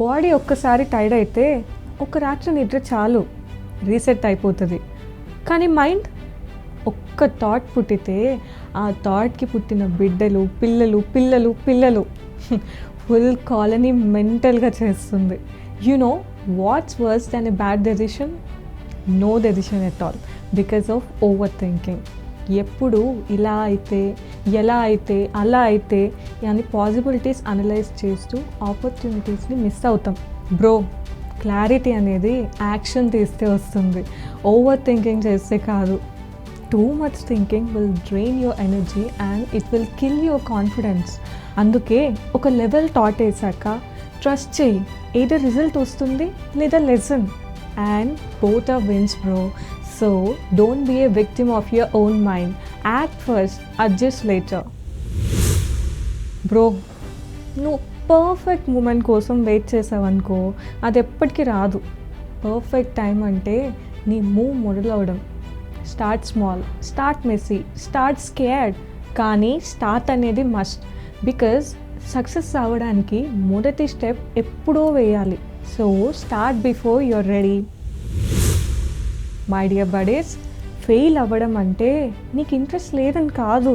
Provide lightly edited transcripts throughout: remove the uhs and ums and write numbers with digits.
Body ఒక్కసారి tired అయితే ఒక రాత్రి నిద్ర చాలు, రీసెట్ అయిపోతుంది. కానీ మైండ్ ఒక్క థాట్ పుట్టితే ఆ థాట్కి పుట్టిన బిడ్డలు పిల్లలు పిల్లలు పిల్లలు ఫుల్ కాలనీ మెంటల్గా చేస్తుంది. You know what's worse than a bad decision? No decision at all because of overthinking. ఎప్పుడు ఇలా అయితే, ఎలా అయితే, అలా అయితే అని పాసిబిలిటీస్ అనలైజ్ చేస్తూ ఆపర్చునిటీస్ని మిస్ అవుతాం. బ్రో, క్లారిటీ అనేది యాక్షన్ తీస్తే వస్తుంది, ఓవర్ థింకింగ్ చేస్తే కాదు. Too much thinking will drain your energy and it will kill your confidence. అందుకే ఒక లెవెల్ థాట్ వేసాక ట్రస్ట్ చేయి, ఏదో రిజల్ట్ వస్తుంది లేదా lesson, and both are wins bro. So don't be a victim of your own mind. Act first, adjust later. Bro, నువ్వు perfect moment కోసం wait చేసావనుకో, అది ఎప్పటికీ రాదు. పర్ఫెక్ట్ టైం అంటే నీ మూవ్ మొదలవడం. Start small, start messy, start scared, కానీ స్టార్ట్ అనేది మస్ట్. బికాజ్ సక్సెస్ అవ్వడానికి మొదటి స్టెప్ ఎప్పుడో వేయాలి. So start before you're ready. My dear buddies, fail అవ్వడం అంటే నీకు ఇంట్రెస్ట్ లేదని కాదు,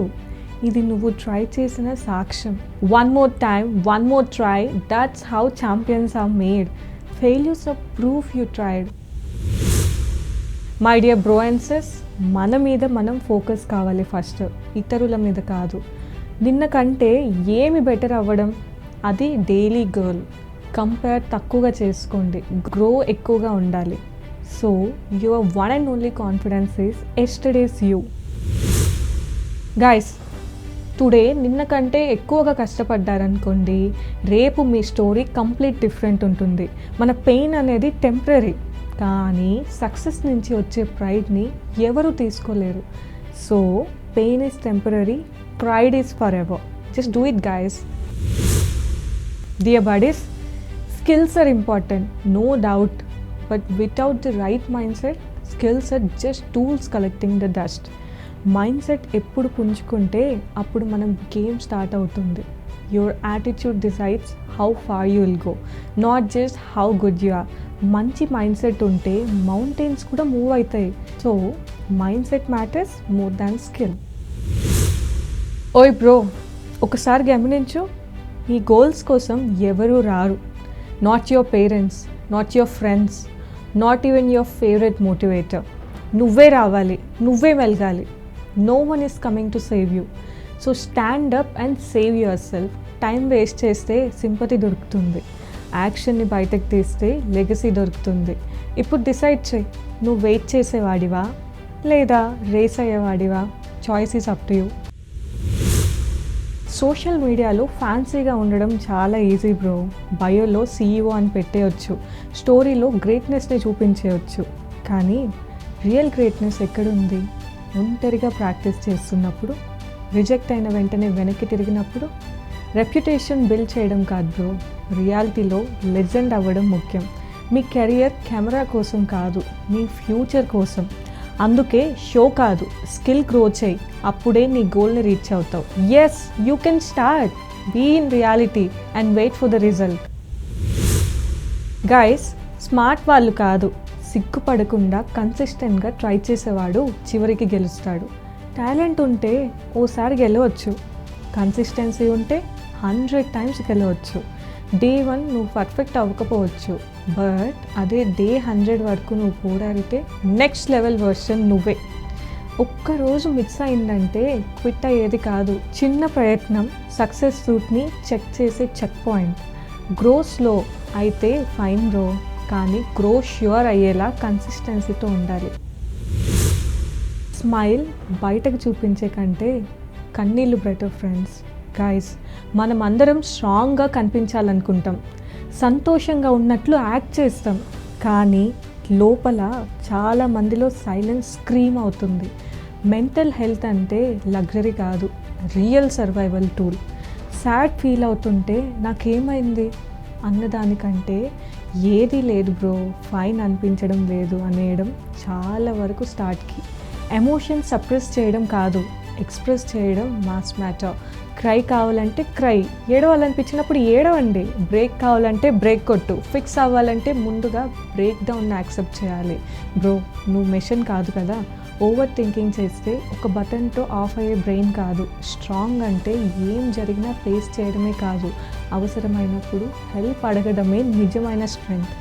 ఇది నువ్వు ట్రై చేసిన సాక్ష్యం. One more time, one more try, that's how champions are made. Failures are proof you tried. My dear bro and sis, మన మీద మనం ఫోకస్ కావాలి ఫస్ట్, ఇతరుల మీద కాదు. నిన్న కంటే ఏమి బెటర్ అవ్వడం, అది డైలీ గోల్. కంపేర్ తక్కువగా చేసుకోండి, గ్రో ఎక్కువగా ఉండాలి. So, your one and only confidence is yesterday's you. Guys, today నిన్న కంటే ఎక్కువగా కష్టపడ్డారనుకోండి, రేపు మీ స్టోరీ కంప్లీట్ డిఫరెంట్ ఉంటుంది. మన పెయిన్ అనేది టెంపరీ, కానీ సక్సెస్ నుంచి వచ్చే ప్రైడ్ని ఎవరు తీసుకోలేరు. So pain is temporary, pride is for ever. Just do it guys. Dear buddies, skills are important, no doubt. But without the right mindset, skills are just tools collecting the dust. Mindset ఎప్పుడు పుంజుకుంటే అప్పుడు మనం game start అవుతుంది. Your attitude decides how far you will go, not just how good you are. మంచి mindset ఉంటే mountains కూడా move అవుతాయి. So mindset matters more than skill. ఓయ్ bro, ఒకసారి గమనించు, ఈ గోల్స్ కోసం ఎవరూ రారు. Not your parents, not your friends, not even your favourite motivator. నువ్వే రావాలి, నువ్వే వెలగాలి. No one is coming to save you. So stand up and save yourself. Time waste చేస్తే సింపతి దొరుకుతుంది, యాక్షన్ని బయటకు తీస్తే లెగసీ దొరుకుతుంది. ఇప్పుడు డిసైడ్ చేయి, నువ్వు వెయిట్ చేసేవాడివా లేదా రేస్ అయ్యేవాడివా? Choice is up to you. Social మీడియాలో ఫ్యాన్సీగా ఉండడం చాలా ఈజీ బ్రో. బయోలో CEO అని పెట్టేయచ్చు, స్టోరీలో గ్రేట్నెస్ని చూపించేయచ్చు. కానీ రియల్ గ్రేట్నెస్ ఎక్కడుంది? ఒంటరిగా ప్రాక్టీస్ చేస్తున్నప్పుడు, రిజెక్ట్ అయిన వెంటనే వెనక్కి తిరిగినప్పుడు. రెప్యుటేషన్ బిల్డ్ చేయడం కాదు బ్రో, రియాలిటీలో లెజెండ్ అవ్వడం ముఖ్యం. మీ కెరియర్ కెమెరా కోసం కాదు, మీ ఫ్యూచర్ కోసం. అందుకే షో కాదు, స్కిల్ గ్రో చేయి, అప్పుడే నీ గోల్ని రీచ్ అవుతావు. Yes, you can start, be in reality and wait for the result. Guys, smart వాళ్ళు కాదు, సిగ్గుపడకుండా కన్సిస్టెంట్గా ట్రై చేసేవాడు చివరికి గెలుస్తాడు. టాలెంట్ ఉంటే ఓసారి గెలవచ్చు, కన్సిస్టెన్సీ ఉంటే 100 times గెలవచ్చు. డే 1 నువ్వు పర్ఫెక్ట్ అవ్వకపోవచ్చు, బట్ అదే డే 100 వరకు నువ్వు పోరాడితే నెక్స్ట్ లెవెల్ వర్షన్ నువ్వే. ఒక్కరోజు మిస్ అయిందంటే క్విట్ అయ్యేది కాదు. చిన్న ప్రయత్నం సక్సెస్ రూట్ని చెక్ చేసే చెక్ పాయింట్. గ్రో స్లో అయితే ఫైన్ బ్రో, కానీ గ్రో ష్యూర్ అయ్యేలా కన్సిస్టెన్సీతో ఉండాలి. స్మైల్ బయటకు చూపించే కంటే కన్నీళ్ళు బెటర్ ఫ్రెండ్స్. గైస్, మనం అందరం స్ట్రాంగ్గా కనిపించాలనుకుంటాం, సంతోషంగా ఉన్నట్లు యాక్ట్ చేస్తాం, కానీ లోపల చాలా మందిలో సైలెన్స్ స్క్రీమ్ అవుతుంది. మెంటల్ హెల్త్ అంటే లగ్జరీ కాదు, real survival tool. Sad feel అవుతుంటే నాకేమైంది అన్నదానికంటే ఏది లేదు బ్రో, ఫైన్ అనిపించడం లేదు అనేయడం చాలా వరకు స్టార్ట్కి. ఎమోషన్ సప్రెస్ చేయడం కాదు, ఎక్స్ప్రెస్ చేయడం మాస్ మ్యాటర్. క్రై కావాలంటే క్రై, ఏడవాలనిపించినప్పుడు ఏడవండి. బ్రేక్ కావాలంటే బ్రేక్ కొట్టు. ఫిక్స్ అవ్వాలంటే ముందుగా బ్రేక్ డౌన్ని యాక్సెప్ట్ చేయాలి. బ్రో, నువ్వు మెషిన్ కాదు కదా. ఓవర్ థింకింగ్ చేస్తే ఒక బటన్తో ఆఫ్ అయ్యే బ్రెయిన్ కాదు. స్ట్రాంగ్ అంటే ఏం జరిగినా ఫేస్ చేయడమే కాదు, అవసరమైనప్పుడు హెల్ప్ అడగడమే నిజమైన strength.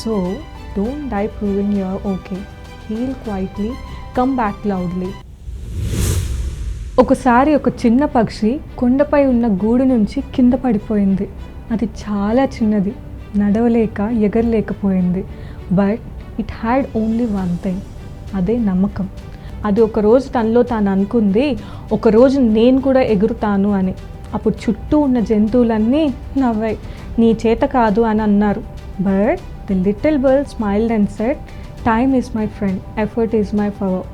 So don't die proving you are okay. Heal quietly, come back loudly. ఒకసారి ఒక చిన్న పక్షి కొండపై ఉన్న గూడు నుంచి కింద పడిపోయింది. అది చాలా చిన్నది, నడవలేక ఎగరలేకపోయింది. But it had only one thing, అదే నమ్మకం. అది ఒకరోజు తనలో తాను అనుకుంది, ఒకరోజు నేను కూడా ఎగురుతాను అని. అప్పుడు చుట్టూ ఉన్న జంతువులన్నీ నవ్వాయి, నీ చేత కాదు అని అన్నారు. But the little bird smiled and said, time is my friend, effort is my power.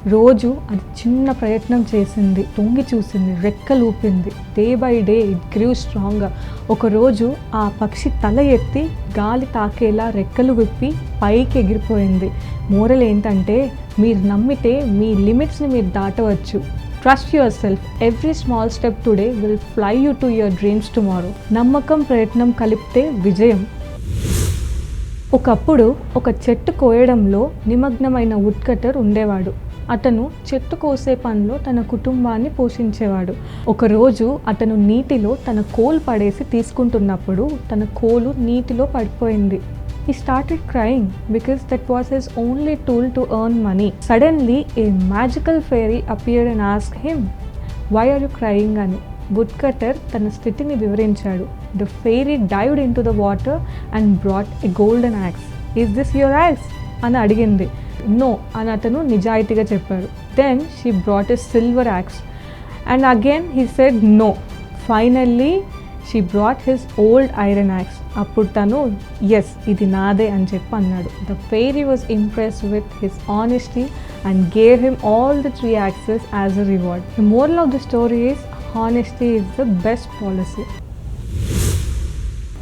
రోజు అది చిన్న ప్రయత్నం చేసింది, తొంగి చూసింది, రెక్కలు ఊపింది. డే బై డే ఇట్ గ్రూ స్ట్రాంగ్గా. ఒకరోజు ఆ పక్షి తల ఎత్తి గాలి తాకేలా రెక్కలు విప్పి పైకి ఎగిరిపోయింది. మోరల్ ఏంటంటే, మీరు నమ్మితే మీ లిమిట్స్ని మీరు దాటవచ్చు. Trust yourself. Every small step today will fly you to your dreams tomorrow. నమ్మకం, ప్రయత్నం కలిపితే విజయం. ఒకప్పుడు ఒక చెట్టు కోయడంలో నిమగ్నమైన వుడ్ కటర్ ఉండేవాడు. అతను చెట్టు కోసే పనిలో తన కుటుంబాన్ని పోషించేవాడు. ఒకరోజు అతను నీటిలో తన కోల్ పడేసి తీసుకుంటున్నప్పుడు తన కోలు నీటిలో పడిపోయింది. He started crying because that was his only tool to earn money. Suddenly a magical fairy appeared and asked him, "Why are you crying?" అని. వుడ్కటర్ తన స్థితిని వివరించాడు. The fairy dived into the water and brought a golden axe. "Is this your axe?" అని అడిగింది. "No" అని అతను నిజాయితీగా చెప్పాడు. Then she brought a silver axe and again he said no. Finally she brought his old iron axe. అప్పుడు తను yes, ఇది నాదే అని చెప్పి అన్నాడు. The fairy was impressed with his honesty and gave him all the 3 axes as a reward. The moral of the story is, honesty is the best policy.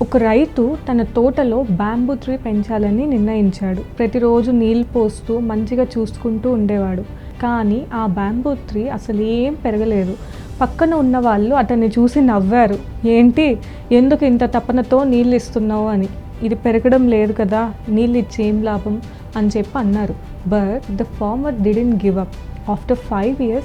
ఒక రైతు తన తోటలో బ్యాంబూ ట్రీ పెంచాలని నిర్ణయించాడు. ప్రతిరోజు నీళ్ళు పోస్తూ మంచిగా చూసుకుంటూ ఉండేవాడు. కానీ ఆ బ్యాంబూ ట్రీ అసలు ఏం పెరగలేదు. పక్కన ఉన్న వాళ్ళు అతన్ని చూసి నవ్వారు. ఏంటి, ఎందుకు ఇంత తపనతో నీళ్ళు ఇస్తున్నావు అని. ఇది పెరగడం లేదు కదా, నీళ్ళు ఇచ్చి ఏం లాభం అని చెప్పి అన్నారు. But the farmer didn't give up. After 5 years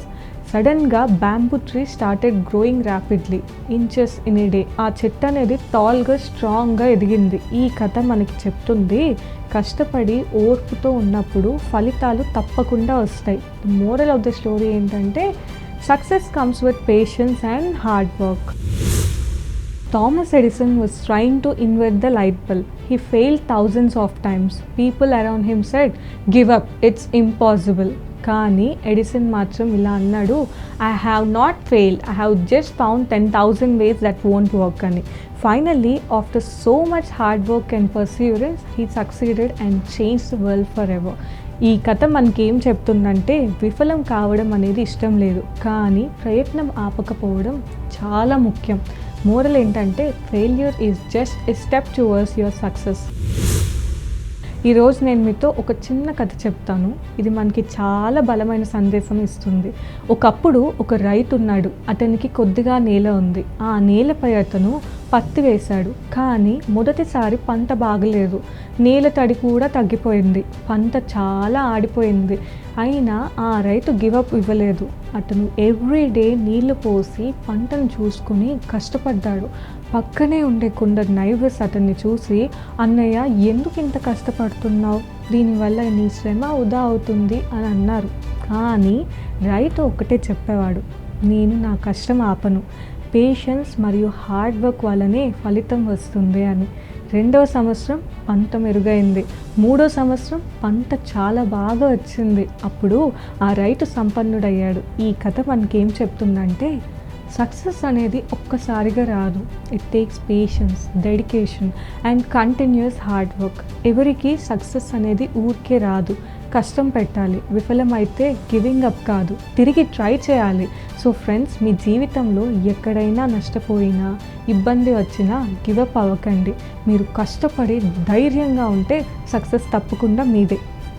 సడన్గా bamboo tree started growing rapidly, inches in a day. ఆ చెట్టు అనేది టాల్గా, స్ట్రాంగ్గా ఎదిగింది. ఈ కథ మనకి చెప్తుంది, కష్టపడి ఓర్పుతో ఉన్నప్పుడు ఫలితాలు తప్పకుండా వస్తాయి. మోరల్ ఆఫ్ ద స్టోరీ ఏంటంటే, success comes with patience and hard work. Thomas Edison was trying to invent the light bulb. He failed thousands of times. People around him said, "Give up, it's impossible." కానీ Edison మాత్రం ఇలా అన్నాడు, "I have not failed. I have just found 10,000 ways that won't work." అని. Finally, after so much hard work and perseverance, he succeeded and changed the world forever. ఈ కథ మనకేం చెప్తుందంటే, విఫలం కావడం అనేది ఇష్టం లేదు, కానీ ప్రయత్నం ఆపకపోవడం చాలా ముఖ్యం. మోరల్ ఏంటంటే, failure is just a step towards your success. ఈరోజు నేను మీతో ఒక చిన్న కథ చెప్తాను. ఇది మనకి చాలా బలమైన సందేశం ఇస్తుంది. ఒకప్పుడు ఒక రైతు ఉన్నాడు. అతనికి కొద్దిగా నేల ఉంది. ఆ నేలపై అతను పత్తి వేశాడు. కానీ మొదటిసారి పంట బాగలేదు. నేల తడి కూడా తగ్గిపోయింది. పంట చాలా ఆడిపోయింది. అయినా ఆ రైతు గివప్ ఇవ్వలేదు. అతను ఎవ్రీడే నీళ్లు పోసి పంటను చూసుకుని కష్టపడ్డాడు. పక్కనే ఉండే కొందరు నైబర్స్ అతన్ని చూసి, "అన్నయ్య, ఎందుకు ఇంత కష్టపడుతున్నావు? దీనివల్ల నీ శ్రమ వృధా అవుతుంది" అని అన్నారు. కానీ రైతు ఒకటే చెప్పేవాడు, "నేను నా కష్టం ఆపను. పేషెన్స్ మరియు హార్డ్ వర్క్ వల్లనే ఫలితం వస్తుంది" అని. 2వ సంవత్సరం పంట మెరుగైంది. 3వ సంవత్సరం పంట చాలా బాగా వచ్చింది. అప్పుడు ఆ రైతు సంపన్నుడయ్యాడు. ఈ కథ మనకేం చెప్తుందంటే, సక్సెస్ అనేది ఒక్కసారిగా రాదు. It takes patience, dedication and continuous hard work. ఎవరికి సక్సెస్ అనేది ఊరికే రాదు. కష్టం పెట్టాలి. విఫలమైతే గివింగ్ అప్ కాదు, తిరిగి ట్రై చేయాలి. సో ఫ్రెండ్స్, మీ జీవితంలో ఎక్కడైనా నష్టపోయినా, ఇబ్బంది వచ్చినా గివప్ అవ్వకండి. మీరు కష్టపడి ధైర్యంగా ఉంటే సక్సెస్ తప్పకుండా మీదే.